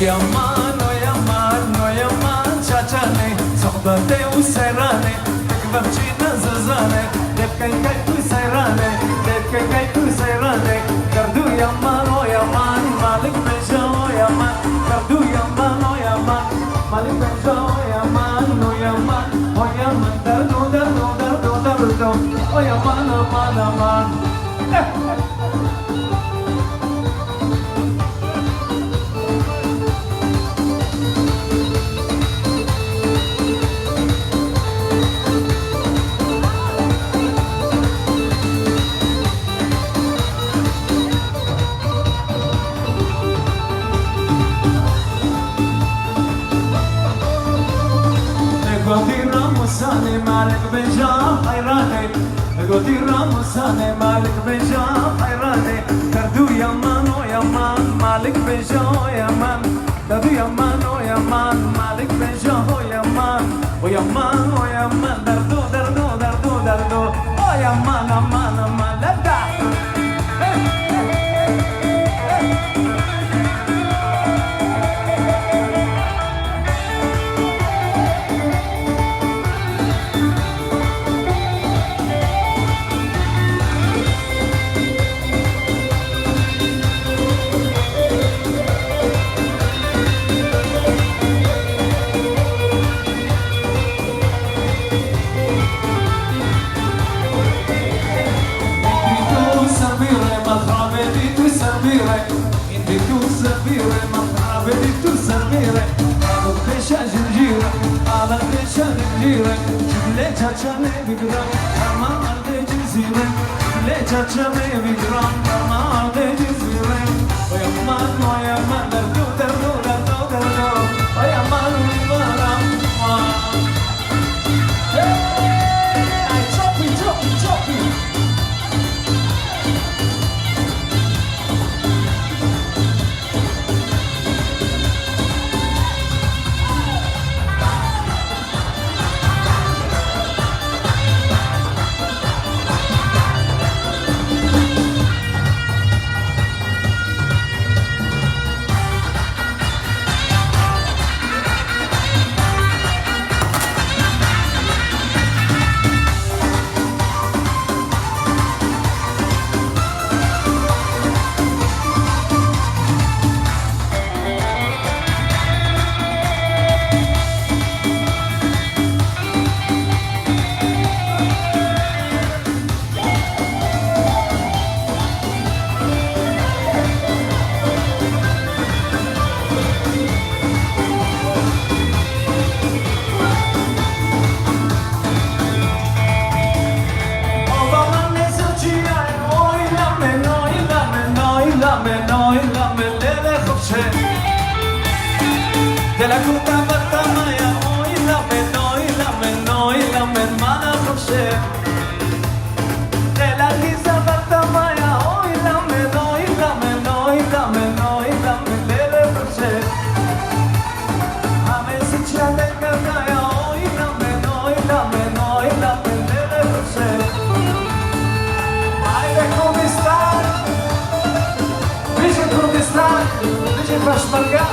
Yaman, chachane, sohbate usairane, ekvamchina zazane, depkai kai usairane, depkai kai usairane, kardu yaman, o yaman, malik beja, o yaman, kardu yaman, o yaman, malik beja, o yaman, dardu, o yaman, aman. Musane malik beja hayrane Godi Ramusane malik beja hayrane Kardu yaman o yaman malik beja o yaman Kardu yaman o yaman malik beja o yaman O yaman o yaman dardu O yaman aman lada Indi tu sabire, ma vedi tu sabire Alla pescia gingira, alla pescia gingira Cile ciacciame vigram, ama alde ginzire Cile ciacciame vigram, ama alde ginzire Oy aman, dardu Oy aman, umaram, Hey, choppy De la cuta batamaya, oy la men, mana khoshe. De la lisa batamaya, oy la men, lele khoshe. Hame sichale kataya, oy la men, lele khoshe. Hayde Kurdistan, Vision Peshmerga.